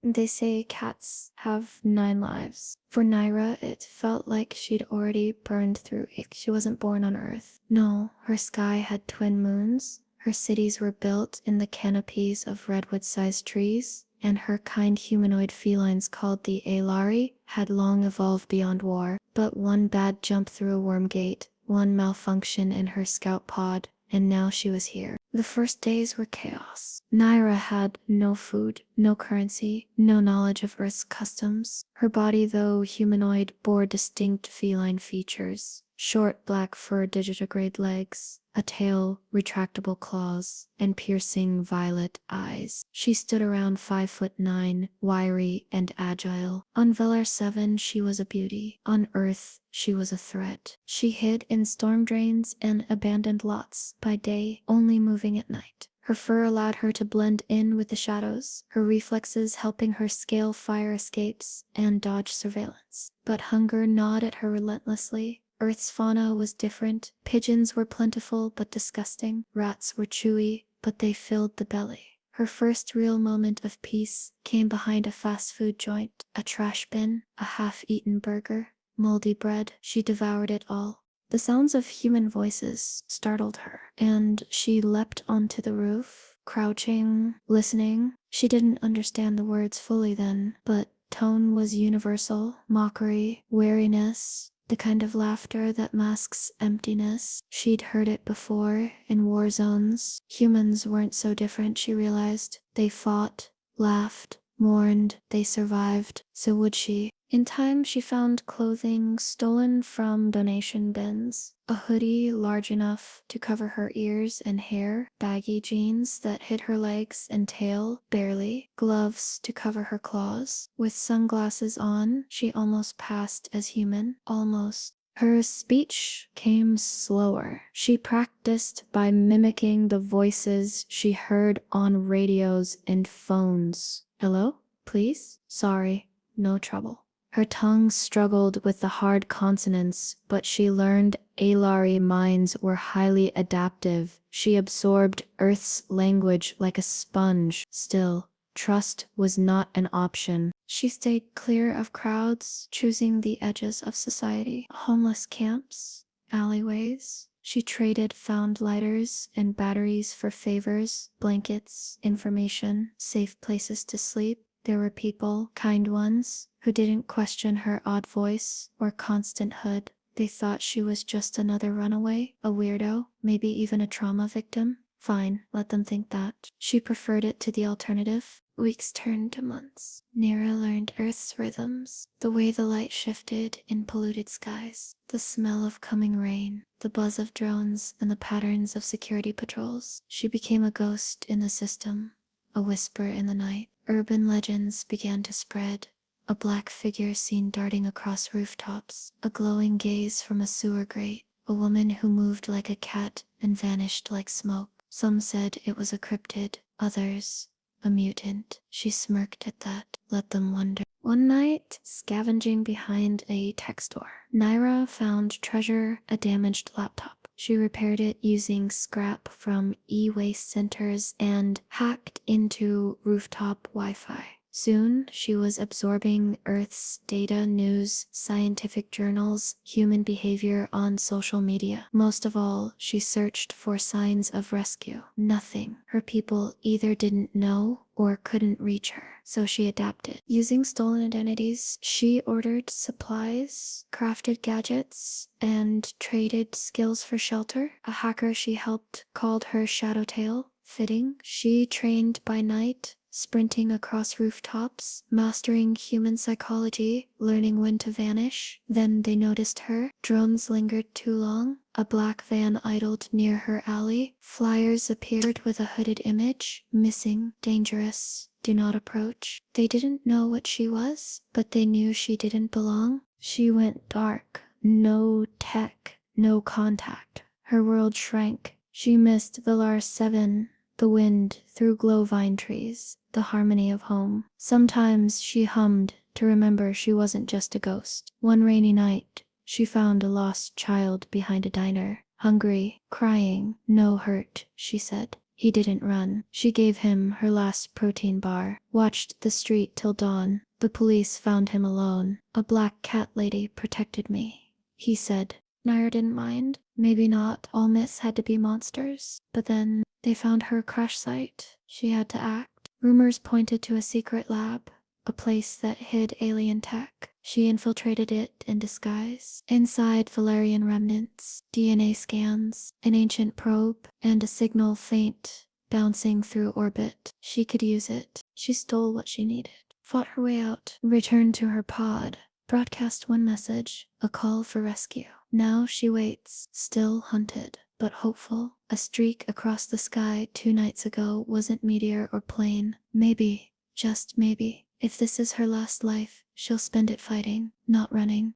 They say cats have 9 lives. For Nyra, it felt like she'd already burned through it. She wasn't born on Earth. No, her sky had twin moons. Her cities were built in the canopies of redwood-sized trees, and her kind humanoid felines called the Aelari had long evolved beyond war. But one bad jump through a worm gate, one malfunction in her scout pod, and now she was here. The first days were chaos. Nyra had no food, no currency, no knowledge of Earth's customs. Her body, though humanoid, bore distinct feline features. Short black fur digitigrade legs, a tail, retractable claws, and piercing violet eyes. She stood around 5'9", wiry and agile. On Velar 7 she was a beauty. On Earth she was a threat. She hid in storm drains and abandoned lots by day, only moving at night. Her fur allowed her to blend in with the shadows, her reflexes helping her scale fire escapes and dodge surveillance. But hunger gnawed at her relentlessly. Earth's fauna was different. Pigeons were plentiful but disgusting. Rats were chewy, but they filled the belly. Her first real moment of peace came behind a fast food joint, a trash bin, a half-eaten burger, moldy bread. She devoured it all. The sounds of human voices startled her, and she leapt onto the roof, crouching, listening. She didn't understand the words fully then, but tone was universal, mockery, weariness, the kind of laughter that masks emptiness. She'd heard it before, in war zones. Humans weren't so different, she realized. They fought, laughed, mourned, they survived. So would she. In time, she found clothing stolen from donation bins. A hoodie large enough to cover her ears and hair, baggy jeans that hid her legs and tail, barely, gloves to cover her claws. With sunglasses on, she almost passed as human. Almost. Her speech came slower. She practiced by mimicking the voices she heard on radios and phones. Hello? Please? Sorry. No trouble. Her tongue struggled with the hard consonants, but she learned Aelari minds were highly adaptive. She absorbed Earth's language like a sponge. Still, trust was not an option. She stayed clear of crowds, choosing the edges of society. Homeless camps, alleyways. She traded found lighters and batteries for favors, blankets, information, safe places to sleep. There were people, kind ones, who didn't question her odd voice or constant hood. They thought she was just another runaway, a weirdo, maybe even a trauma victim. Fine, let them think that. She preferred it to the alternative. Weeks turned to months. Nyra learned Earth's rhythms, the way the light shifted in polluted skies, the smell of coming rain, the buzz of drones, and the patterns of security patrols. She became a ghost in the system, a whisper in the night. Urban legends began to spread. A black figure seen darting across rooftops, a glowing gaze from a sewer grate, a woman who moved like a cat and vanished like smoke. Some said it was a cryptid, others, a mutant. She smirked at that, let them wonder. One night, scavenging behind a tech store, Nyra found treasure, a damaged laptop. She repaired it using scrap from e-waste centers and hacked into rooftop Wi-Fi. Soon, she was absorbing Earth's data, news, scientific journals, human behavior on social media. Most of all, she searched for signs of rescue. Nothing. Her people either didn't know or couldn't reach her, so she adapted. Using stolen identities, she ordered supplies, crafted gadgets, and traded skills for shelter. A hacker she helped called her Shadowtail. Fitting. She trained by night, sprinting across rooftops, mastering human psychology, learning when to vanish. Then they noticed her. Drones lingered too long. A black van idled near her alley. Flyers appeared with a hooded image. Missing, dangerous, do not approach. They didn't know what she was, but they knew she didn't belong. She went dark. No tech, no contact. Her world shrank. She missed Velar 7. The wind through glowvine trees, the harmony of home. Sometimes she hummed to remember she wasn't just a ghost. One rainy night, she found a lost child behind a diner, hungry, crying. No hurt, she said. He didn't run. She gave him her last protein bar, watched the street till dawn. The police found him alone. A black cat lady protected me, he said. Nyra didn't mind. Maybe not all myths had to be monsters. But then they found her crash site. She had to act. Rumors pointed to a secret lab, a place that hid alien tech. She infiltrated it in disguise. Inside, Valerian remnants, DNA scans, an ancient probe, and a signal faint, bouncing through orbit. She could use it. She stole what she needed, fought her way out, returned to her pod, broadcast one message, a call for rescue. Now she waits, still hunted, but hopeful. A streak across the sky 2 nights ago wasn't meteor or plane. Maybe, just maybe, if this is her last life, she'll spend it fighting, not running.